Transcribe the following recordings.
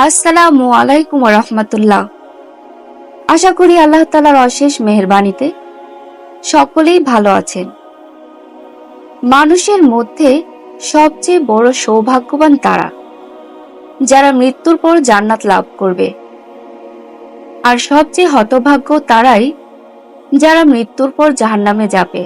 আসসালামু আলাইকুম রহমতুল্লাহ। আশা করি আল্লাহ তাআলার অশেষ মেহেরবানিতে সকলেই ভালো আছেন। মানুষের মধ্যে সবচেয়ে বড় সৌভাগ্যবান তারা যারা মৃত্যুর পর জান্নাত লাভ করবে, আর সবচেয়ে হতভাগ্য তারাই যারা মৃত্যুর পর জাহান্নামে যাবে।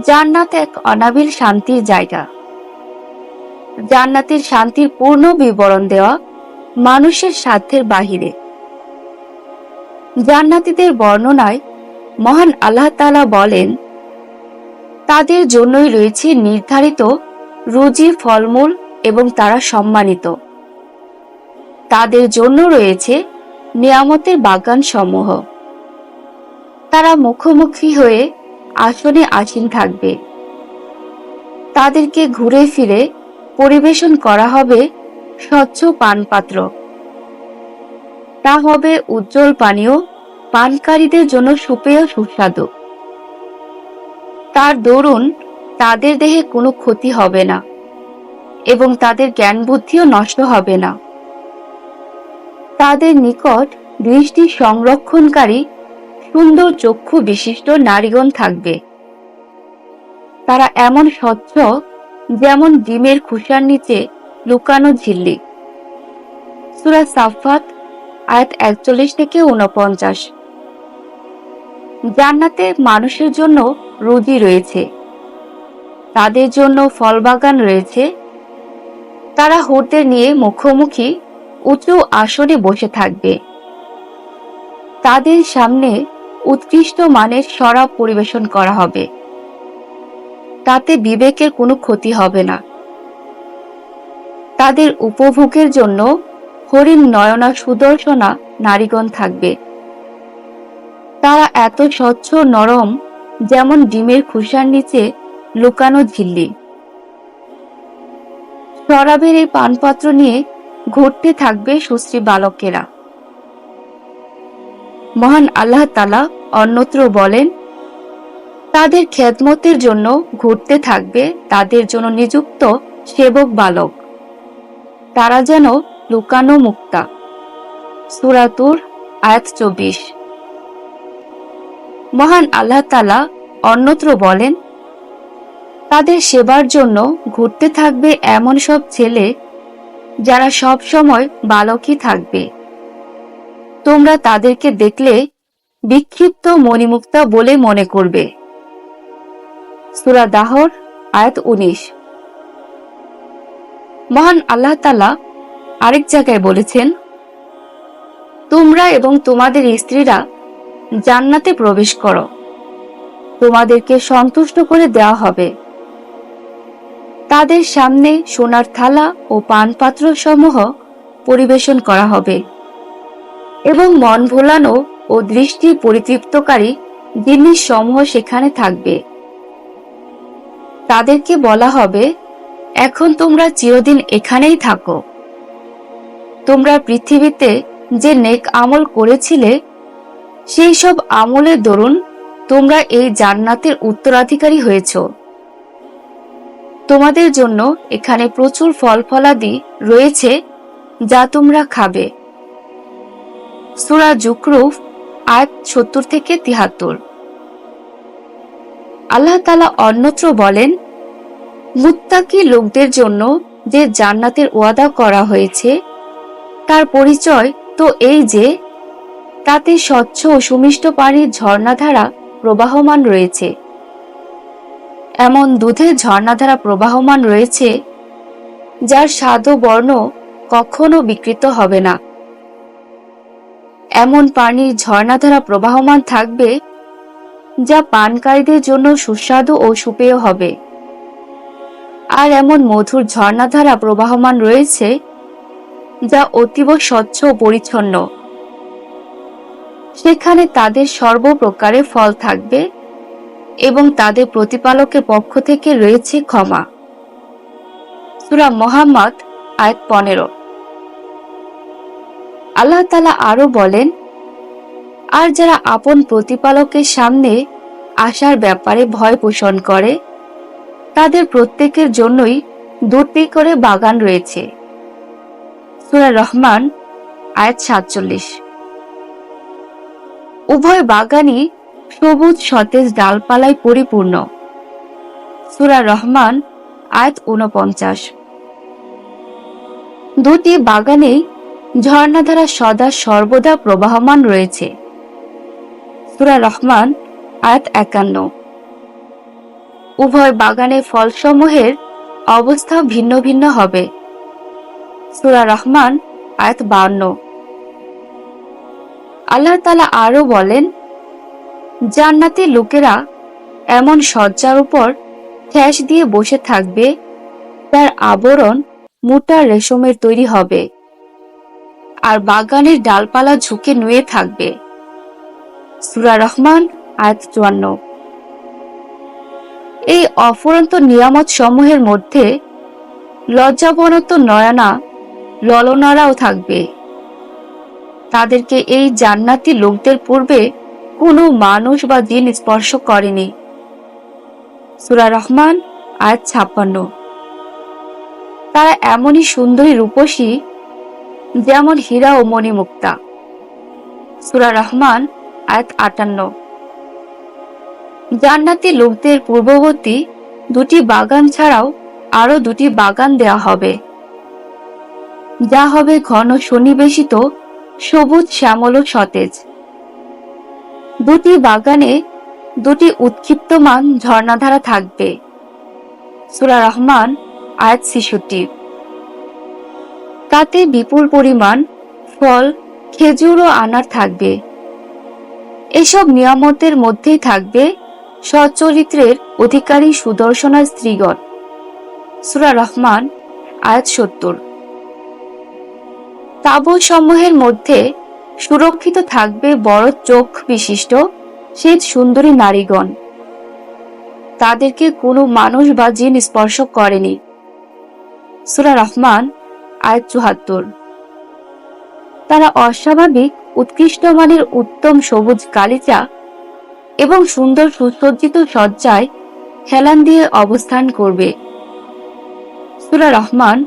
জান্নাত এক অনাবিল শান্তির জায়গা। জান্নাতের শান্তির পূর্ণ বিবরণ দেওয়া মানুষের সাধ্যের বাহিরে। জান্নাতীদের বর্ণনায় মহান আল্লাহ তাআলা বলেন, তাদের জন্যই রয়েছে নির্ধারিত রুজি, ফলমূল এবং তারা সম্মানিত। তাদের জন্য রয়েছে নিয়ামতের বাগান সমূহ। তারা মুখোমুখি হয়ে আসনে আসীন থাকবে। তাদেরকে ঘুরে ফিরে পরিবেশন করা হবে স্বচ্ছ পানপাত্র। তা হবে উজ্জ্বল পানীয়, পানকারীদের জন্য সুপেয় সুস্বাদু। তার দরুন তাদের দেহে কোনো ক্ষতি হবে না এবং তাদের জ্ঞান বুদ্ধিও নষ্ট হবে না। তাদের নিকট দৃষ্টি সংরক্ষণকারী সুন্দর চক্ষু বিশিষ্ট নারীগণ থাকবে। তারা এমন স্বচ্ছ যেমন ডিমের খোসার নিচে লুকানো ঝিল্লি। সূরা সাফফাত আয়াত 41 থেকে 49। জান্নাতে মানুষের জন্য রুজি রয়েছে। তাদের জন্য ফলবাগান রয়েছে। তারা হুরদের নিয়ে মুখোমুখি উঁচু আসনে বসে থাকবে। তাদের সামনে উৎকৃষ্ট মানের শরাব পরিবেশন করা হবে। তাতে বিবেকের কোনো ক্ষতি হবে না। তাদের উপভোগের জন্য হরিণ নয়না সুদর্শনা নারীগণ থাকবে। তারা এত স্বচ্ছ নরম যেমন ডিমের খোসার নিচে লুকানো ঝিল্লি। শরাবের এই পানপাত্র নিয়ে ঘুরতে থাকবে সুশ্রী বালকেরা। মহান আল্লাহ তাআলা অন্যত্র বলেন, তাদের খেদমতের জন্য ঘুরতে থাকবে তাদের জন্য নিযুক্ত সেবক বালক। তারা যেন লুকানো মুক্তা। সূরা তুর আয়াত 24। মহান আল্লাহ তাআলা অন্যত্র বলেন, তাদের সেবার জন্য ঘুরতে থাকবে এমন সব ছেলে যারা সব সময় বালকই থাকবে। তোমরা তাদেরকে দেখলে বিক্ষিপ্ত মণিমুক্তা বলে মনে করবে। সূরা দাহর আয়াত 19। মহান আল্লাহ তাআলা আরেক জায়গায় বলেছেন, তোমরা এবং তোমাদের স্ত্রীরা জান্নাতে প্রবেশ করো, তোমাদেরকে সন্তুষ্ট করে দেওয়া হবে। তাদের সামনে সোনার থালা ও পানপাত্র সমূহ পরিবেশন করা হবে এবং মন ভোলানো ও দৃষ্টি পরিতৃপ্তকারী জিনিস সমূহ সেখানে থাকবে। তাদেরকে বলা হবে, এখন তোমরা চিরদিন এখানেই থাকো। তোমরা পৃথিবীতে যে নেক আমল করেছিলে সেই সব আমলের দরুন তোমরা এই জান্নাতের উত্তরাধিকারী হয়েছ। তোমাদের জন্য এখানে প্রচুর ফল ফলাদি রয়েছে যা তোমরা খাবে। সূরা জুকরুফ আয়াত 70 থেকে 73। আল্লাহ তাআলা অন্যত্র বলেন, মুত্তাকি লোকদের জন্য যে জান্নাতের ওয়াদা করা হয়েছে তার পরিচয় তো এই যে তাতে স্বচ্ছ ও সুমিষ্ট পানির ঝর্ণাধারা প্রবাহমান রয়েছে। এমন দুধের ঝর্ণাধারা প্রবাহমান রয়েছে যার স্বাদ ও বর্ণ কখনো বিকৃত হবে না। এমন পানির ঝর্ণাধারা প্রবাহমান থাকবে যা পানকারীদের জন্য সুস্বাদু ও সুপেয় হবে। আর এমন মধুর ঝর্ণাধারা প্রবাহমান রয়েছে যা অতীব স্বচ্ছ ও পরিচ্ছন্ন। সেখানে তাদের সর্বপ্রকারের ফল থাকবে এবং তাদের প্রতিপালকের পক্ষ থেকে রয়েছে ক্ষমা। সূরা মুহাম্মদ আয়াত 15। আল্লাহ তাআলা আরো বলেন, আর যারা আপন প্রতিপালকের সামনে আসার ব্যাপারে ভয় পোষণ করে তাদের প্রত্যেকের জন্যই দুটি করে বাগান রয়েছে। সূরা রহমান আয়াত ৪৭। উভয় বাগানই সবুজ সতেজ ডালপালায় পরিপূর্ণ। সূরা রহমান আয়াত ৪৯। দুটি বাগানেই ঝর্ণাধারা সদা সর্বদা প্রবাহমান রয়েছে। সূরা রহমান আয়াত ৫১। উভয় বাগানের ফলসমূহের অবস্থা ভিন্ন ভিন্ন হবে। সূরা রহমান আয়াত ৫২। আল্লাহ তাআলা আরো বলেন, জান্নাতের লোকেরা এমন শয্যার উপর ঠেস দিয়ে বসে থাকবে তার আবরণ মোটা রেশমের তৈরি হবে, আর বাগানের ডালপালা ঝুঁকে নুয়ে থাকবে। সূরা রহমান আয়াত ৫৪। এই অফুরন্ত নিয়ামত সমূহের মধ্যে লজ্জাবনত নয়না ললনারাও থাকবে। তাদেরকে এই জান্নাতি লোকদের পূর্বে কোনো মানুষ বা জিন স্পর্শ করেনি। সূরা রহমান আয়াত ৫৬। তারা এমনই সুন্দরী রূপসী যেমন হীরা ও মণিমুক্তা। সূরা রহমান আয়াত ৫৮। জান্নাতি লোকদের পূর্ববর্তী দুটি বাগান ছাড়াও আরো দুটি বাগান দেয়া হবে, যা হবে ঘন সন্নিবেশিত সবুজ শ্যামল ও সতেজ। দুটি বাগানে দুটি উৎক্ষিপ্তমান ঝর্ণাধারা থাকবে। সূরা রহমান আয়াত ৬৬। তাতে বিপুল পরিমাণ ফল, খেজুর ও আনার থাকবে। এসব নিয়ামতের মধ্যেই থাকবে সচ্চরিত্রের অধিকারী সুদর্শনা স্ত্রীগণ। সূরা রহমান আয়াত ৭০। তাঁবু সমূহের মধ্যে সুরক্ষিত থাকবে বড় চোখ বিশিষ্ট শ্বেত সুন্দরী নারীগণ। তাদেরকে কোনো মানুষ বা জিন স্পর্শ করেনি। সূরা রহমান আয়াত ৭৪। তারা অস্বাভাবিক উৎকৃষ্ট মানের উত্তম সবুজ গালিচা এবং সুন্দর সুসজ্জিত সজ্জায় হেলান দিয়ে অবস্থান করবে। সূরা রহমান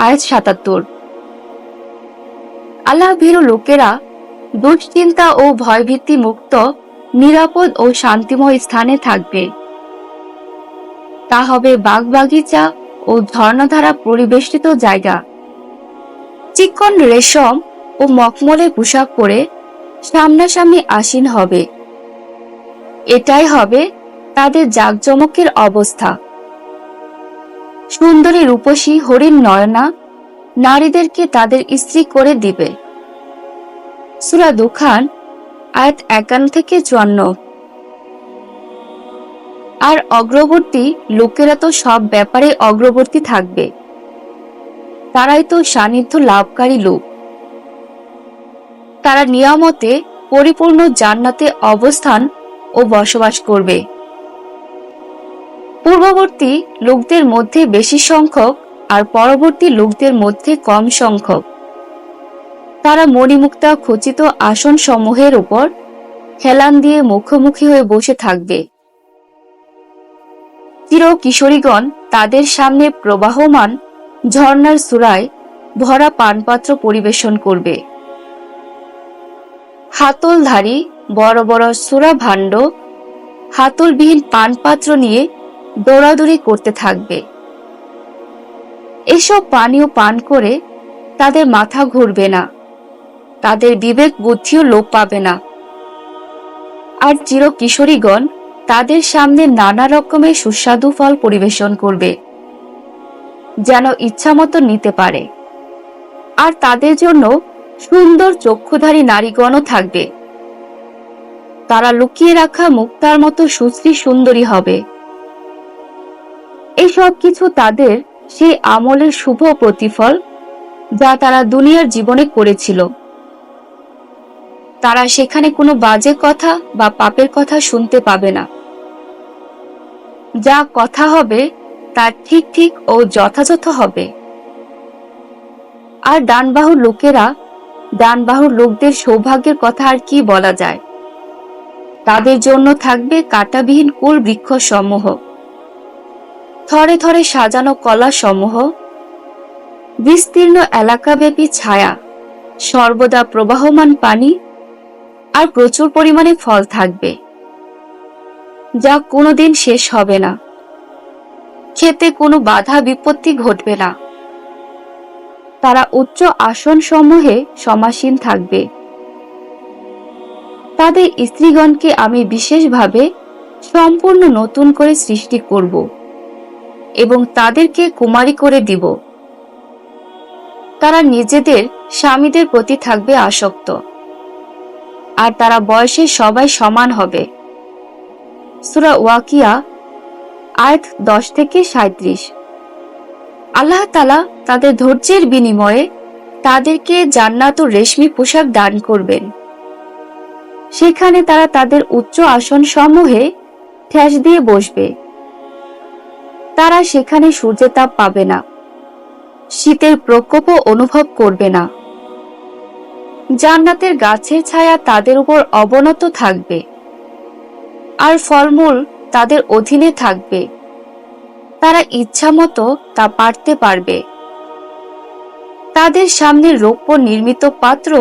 আয়াত ৭৭। আল্লাহ ভীরু লোকেরা দুশ্চিন্তা ও ভয়ভীতি মুক্ত নিরাপদ ও শান্তিময় স্থানে থাকবে। তা হবে বাগবাগিচা ও ঝর্ণাধারা পরিবেষ্টিত জায়গা। চিকন রেশম ও মখমলে পোশাক পরে সামনাসামনি আসীন হবে। এটাই হবে তাদের জাঁকজমকের অবস্থা। সুন্দরী রূপসী হরিণ নয়না নারীদেরকে তাদের স্ত্রী করে দিবে। সূরা দুখান আয়াত ৫১ থেকে ৫৪। আর অগ্রবর্তী লোকেরা তো সব ব্যাপারে অগ্রবর্তী থাকবে। তারাই তো সান্নিধ্য লাভকারী লোক। তারা নিয়ামতে পরিপূর্ণ জান্নাতে অবস্থান ও বসবাস করবে। পূর্ববর্তী লোকদের মধ্যে বেশি সংখ্যক আর পরবর্তী লোকদের মধ্যে কম সংখ্যক। তারা মণিমুক্তা খচিত আসন সমূহের উপর হেলান দিয়ে মুখোমুখি হয়ে বসে থাকবে। চির কিশোরীগণ তাদের সামনে প্রবাহমান ঝর্ণার সুরায় ভরা পানপাত্র পরিবেশন করবে। হাতলধারী বড় বড় সুরা ভাণ্ড হাতলবিহীন পানপাত্র নিয়ে দৌড়াদৌড়ি করতে থাকবে। এসব পানীয় পান করে তাদের মাথা ঘুরবে না, তাদের বিবেক বুদ্ধিও লোপ পাবে না। আর চির কিশোরীগণ তাদের সামনে নানা রকমের সুস্বাদু ফল পরিবেশন করবে, যেন ইচ্ছামতো নিতে পারে। আর তাদের জন্য সুন্দর চক্ষুধারী নারীগণও থাকবে। তারা লুকিয়ে রাখা মুক্তার মতো সুশ্রী সুন্দরী হবে। এই সব কিছু তাদের সেই আমলের শুভ প্রতিফল যা তারা দুনিয়ার জীবনে করেছিল। তারা সেখানে কোনো বাজে কথা বা পাপের কথা শুনতে পাবে না। যা কথা হবে তা ঠিক ঠিক ও যথাযথ হবে। আর ডানবাহুর লোকেরা, ডানবাহুর লোকদের সৌভাগ্যের কথা আর কি বলা যায়। তাদের জন্য থাকবে কাঁটাবিহীন কুল বৃক্ষ সমূহ, থরে থরে সাজানো কলা সমূহ, বিস্তীর্ণ এলাকাব্যাপী ছায়া, সর্বদা প্রবাহমান পানি আর প্রচুর পরিমাণে ফল থাকবে, যা কোনোদিন শেষ হবে না। খেতে কোনো বাধা বিপত্তি ঘটবে না। তারা উচ্চ আসন সমূহে সমাসীন থাকবে। তাদের স্ত্রীগণকে আমি বিশেষভাবে সম্পূর্ণ নতুন করে সৃষ্টি করব এবং তাদেরকে কুমারী করে দিব। তারা নিজেদের স্বামীদের প্রতি থাকবে আসক্ত, আর তারা বয়সে সবাই সমান হবে। সূরা ওয়াকিয়া আয়াত 10 থেকে 37। আল্লাহ তাআলা তাদের ধৈর্যের বিনিময়ে তাদেরকে জান্নাত ও রেশমি পোশাক দান করবেন। সেখানে তারা তাদের উচ্চ আসন সমূহে ঠেস দিয়ে বসবে। তারা সেখানে সূর্যের তাপ পাবে না, শীতের প্রকোপও অনুভব করবে না। জান্নাতের গাছের ছায়া তাদের উপর অবনত থাকবে, আর ফলমূল তাদের অধীনে থাকবে। তারা ইচ্ছামতো তা পাড়তে পারবে। তাদের সামনে রৌপ্য নির্মিত পাত্র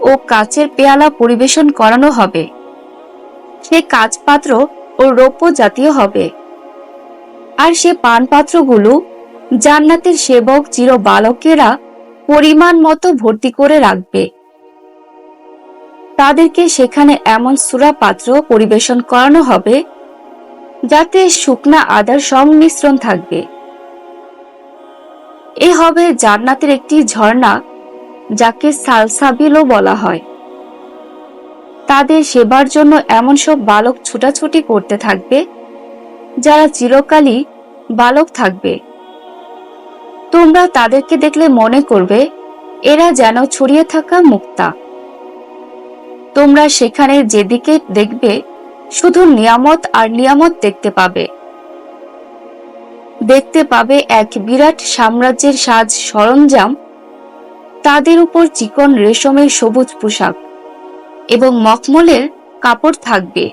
ও কাচের পেয়ালা পরিবেশন করানো হবে। সে কাচ পাত্র ও রৌপ্য জাতীয় হবে, আর সে পান পাত্রগুলো জান্নাতের সেবক চির বালকেরা পরিমাণ মতো ভর্তি করে রাখবে। তাদেরকে সেখানে এমন সূরা পাত্র পরিবেশন করানো হবে যাতে শুকনা আদার সংমিশ্রণ থাকবে। এ হবে জান্নাতের একটি ঝর্ণা, যাকে সালসাবিলও বলা হয়। তাদের সেবার জন্য এমন সব বালক ছুটাছুটি করতে থাকবে যারা চিরকালই বালক থাকবে। তোমরা তাদেরকে দেখলে মনে করবে এরা যেন ছড়িয়ে থাকা মুক্তা। তোমরা সেখানে যেদিকে দেখবে শুধু নিয়ামত আর নিয়ামত দেখতে পাবে। দেখতে পাবে এক বিরাট সাম্রাজ্যের সাজ সরঞ্জাম, তাদের উপর চিকন রেশমের সবুজ পোশাক এবং মখমলের কাপড় থাকবে।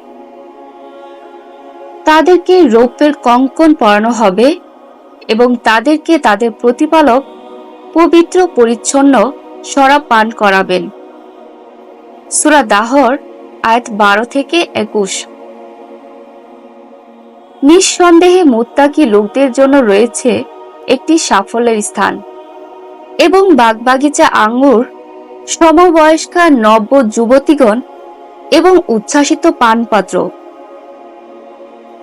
তাদেরকে রৌপ্যের কঙ্কন পরানো হবে এবং তাদেরকে তাদের প্রতিপালক পবিত্র পরিচ্ছন্ন শরাব পান করাবেন। সূরা দাহর আয়াত 12 থেকে 21। নিঃসন্দেহে মুত্তাকি লোকদের জন্য রয়েছে একটি সাফল্যের স্থান এবং বাগবাগিচা, আঙ্গুর, সমবয়স্কা নব্য যুবতীগণ এবং উচ্ছ্বাসিত পানপাত্র।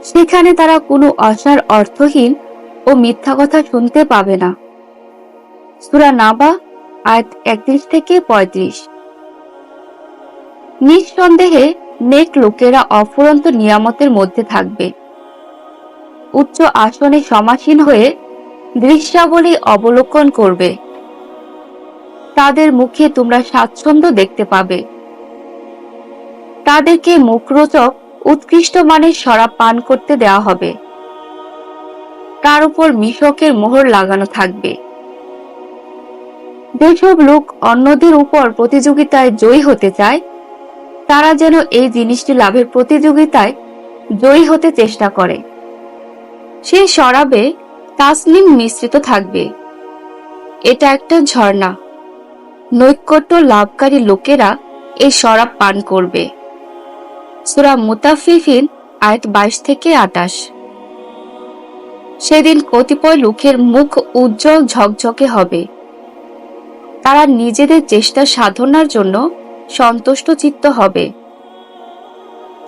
সেখানে তারা কোনো অসার, অর্থহীন ও মিথ্যা কথা শুনতে পাবে না। সূরা নাবা আয়াত 31 থেকে 35। নিঃসন্দেহে নেক লোকেরা অফুরন্ত নিয়ামতের মধ্যে থাকবে। উচ্চ আসনে সমাসীন হয়ে দৃশ্যাবলী অবলোকন করবে। তাদের মুখে তোমরা স্বাচ্ছন্দ্য দেখতে পাবে। তাদেরকে মুখরোচক উৎকৃষ্ট মানের শরাব পান করতে দেওয়া হবে। তার উপর মিশকের মোহর লাগানো থাকবে। যেসব লোক অন্যদের উপর প্রতিযোগিতায় জয়ী হতে চায়, তারা যেন এই জিনিসটি লাভের প্রতিযোগিতায় জয়ী হতে চেষ্টা করে। সেই শরাবে তাসনিম মিশ্রিত থাকবে। এটা একটা ঝর্ণা। নৈকট্য লাভকারী লোকেরা এই শরাব পান করবে। সূরা মুতাফফিফিন আয়াত 22 থেকে 28। সেদিন কতিপয় লোকের মুখ উজ্জ্বল ঝকঝকে হবে। তারা নিজেদের চেষ্টা সাধনার জন্য সন্তুষ্ট চিত্ত হবে।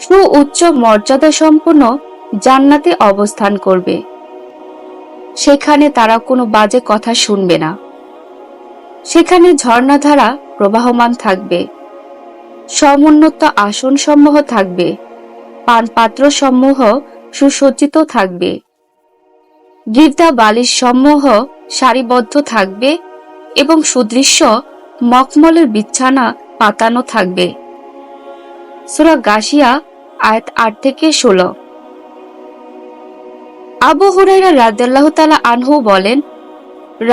সুউচ্চ মর্যাদা সম্পন্ন জান্নাতে অবস্থান করবে। সেখানে তারা কোনো বাজে কথা শুনবে না। সেখানে ঝর্ণাধারা প্রবাহমান থাকবে। সমুন্নত আসন সমূহ থাকবে। পানপাত্র সমূহ সুসজ্জিত থাকবে। গির্দা বালিশ সমূহ সারিবদ্ধ থাকবে এবং সুদৃশ্য মখমলের বিছানা পাতানো থাকবে। সূরা গাশিয়া আয়াত 8 থেকে 16। আবু হুরায়রা রাদিয়াল্লাহু তাআলা আনহু বলেন,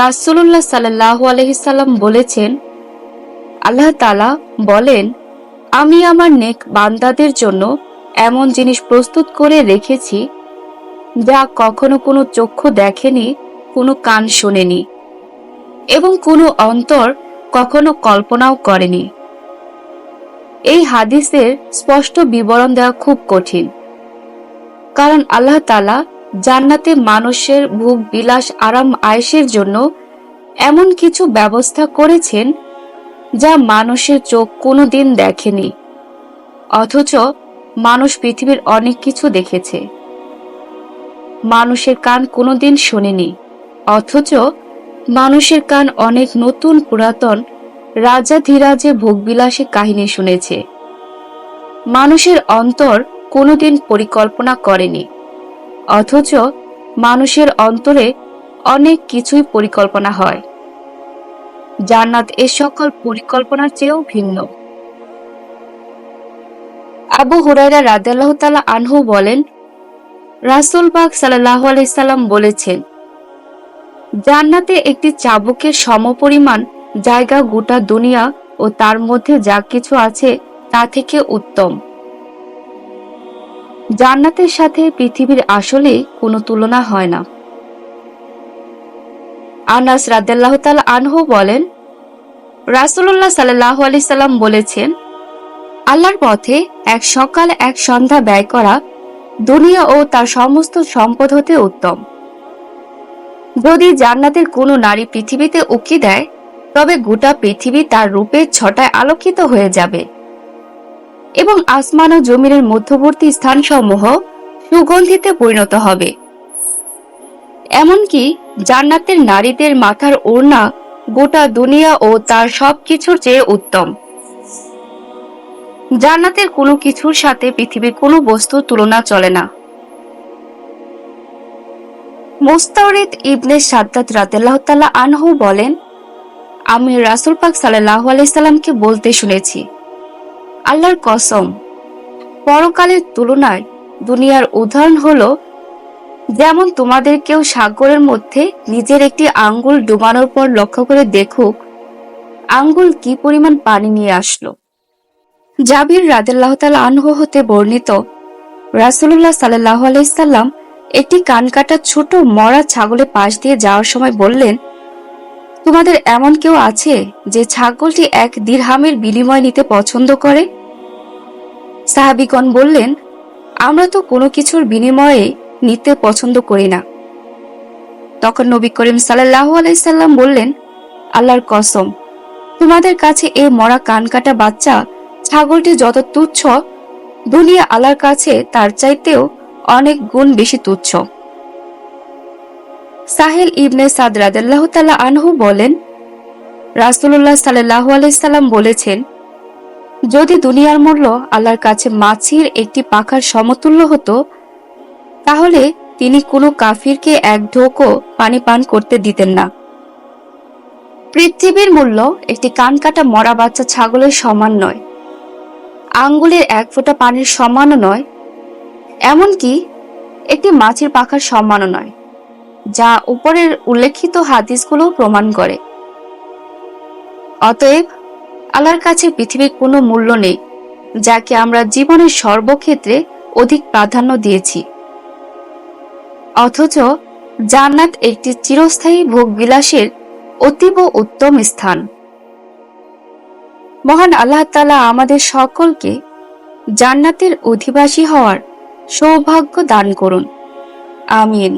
রাসূলুল্লাহ সাল্লাল্লাহু আলাইহি সাল্লাম বলেছেন, আল্লাহ তাআলা বলেন, আমি আমার নেক বান্দাদের জন্য এমন জিনিস প্রস্তুত করে রেখেছি যা কখনো কোনো চক্ষু দেখেনি, কোনো কান শোনেনি এবং কোনো অন্তর কখনো কল্পনাও করেনি। এই হাদিসের স্পষ্ট বিবরণ দেওয়া খুব কঠিন, কারণ আল্লাহ তাআলা জান্নাতে মানুষের ভোগ বিলাস আরাম আয়েশের জন্য এমন কিছু ব্যবস্থা করেছেন যা মানুষের চোখ কোনোদিন দেখেনি, অথচ মানুষ পৃথিবীর অনেক কিছু দেখেছে। মানুষের কান কোনোদিন শোনেনি, অথচ মানুষের কান অনেক নতুন পুরাতন রাজাধিরাজের ভোগবিলাসী কাহিনী শুনেছে। মানুষের অন্তর কোনোদিন পরিকল্পনা করেনি, অথচ মানুষের অন্তরে অনেক কিছুই পরিকল্পনা হয়। জান্নাত এ সকল পরিকল্পনার চেয়েও ভিন্ন। আবু হুরায়রা রাদিয়াল্লাহু তাআলা আনহু বলেন, রাসূল পাক সাল্লাল্লাহু আলাইহি সাল্লাম বলেছেন, জান্নাতে একটি চাবুকের সমপরিমাণ জায়গা গোটা দুনিয়া ও তার মধ্যে যা কিছু আছে তা থেকে উত্তম। জান্নাতের সাথে পৃথিবীর আসলে কোনো তুলনা হয় না। আনাস রাদিয়াল্লাহু তাআলা আনহু বলেন, রাসূলুল্লাহ সাল্লাল্লাহু আলাইহি সাল্লাম বলেছেন, আল্লাহর পথে এক সকাল এক সন্ধ্যা ব্যয় করা দুনিয়া ও তার সমস্ত সম্পদ হতে উত্তম। যদি জান্নাতের কোনো নারী পৃথিবীতে উকি দেয়, তবে গোটা পৃথিবী তার রূপের ছটায় আলোকিত হয়ে যাবে এবং আসমান ও জমিনের মধ্যবর্তী স্থানসমূহ সুগন্ধিতে পরিণত হবে। এমনকি জান্নাতের নারীদের মাথার ওড়না গোটা দুনিয়া ও তার সবকিছুর চেয়ে উত্তম। জান্নাতের কোনো কিছুর সাথে পৃথিবীর কোনো বস্তুর তুলনা চলে না। মুস্তাওরিদ ইবনে সাদ্দাদ রাদিয়াল্লাহু তাআলা আনহু বলেন, আমি রাসূল পাক সাল্লাল্লাহু আলাইহি সাল্লামকে বলতে শুনেছি, আল্লাহর কসম, পরকালের তুলনায় দুনিয়ার উদাহরণ হলো যেমন তোমাদের কেউ সাগরের মধ্যে নিজের একটি আঙ্গুল ডুবানোর পর লক্ষ্য করে দেখুক আঙ্গুল কি পরিমাণ পানি নিয়ে আসলো। জাবির রাদিয়াল্লাহু তাআলা আনহু হতে বর্ণিত, রাসূলুল্লাহ সাল্লাল্লাহু আলাইহি সাল্লাম একটি কানকাটা ছোট মরা ছাগলের পাশ দিয়ে যাওয়ার সময় বললেন, তোমাদের এমন কেউ আছে যে ছাগলটি 1 দিরহামের বিনিময় নিতে পছন্দ করে? সাহাবীগণ বললেন, আমরা তো কোনো কিছুর বিনিময়ে নিতে পছন্দ করি না। তখন নবী করিম সাল্লাল্লাহু আলাইহি সাল্লাম বললেন, আল্লাহর কসম, তোমাদের কাছে এই মরা কানকাটা বাচ্চা ছাগলটি যত তুচ্ছ, দুনিয়া আল্লাহর কাছে তার চাইতেও অনেক গুণ বেশি তুচ্ছ। সাহেল ইবনে সাদ রাদিয়াল্লাহু তাআলা আনহু বলেন, রাসূলুল্লাহ সাল্লাল্লাহু আলাইহি সাল্লাম বলেছেন, যদি দুনিয়ার মূল্য আল্লাহর কাছে মাছির একটি পাখার সমতুল্য হতো, তাহলে তিনি কোনো কাফিরকে এক ঢোকও পানি পান করতে দিতেন না। পৃথিবীর মূল্য একটি কানকাটা মরা বাচ্চা ছাগলের সমান নয়, আঙ্গুলের 1 ফোঁটা পানির সমানও নয়, এমনকি একটি মাছির পাখার সমানও নয়, যা উপরের উল্লেখিত হাদিসগুলো প্রমাণ করে। অতএব আল্লাহর কাছে পৃথিবীর কোনো মূল্য নেই যাকে আমরা জীবনের সর্বক্ষেত্রে অধিক প্রাধান্য দিয়েছি। অথচ জান্নাত একটি চিরস্থায়ী ভোগবিলাসের অতীব উত্তম স্থান। মহান আল্লাহ তাআলা আমাদের সকলকে জান্নাতের অধিবাসী হওয়ার সৌভাগ্য দান করুন। আমিন।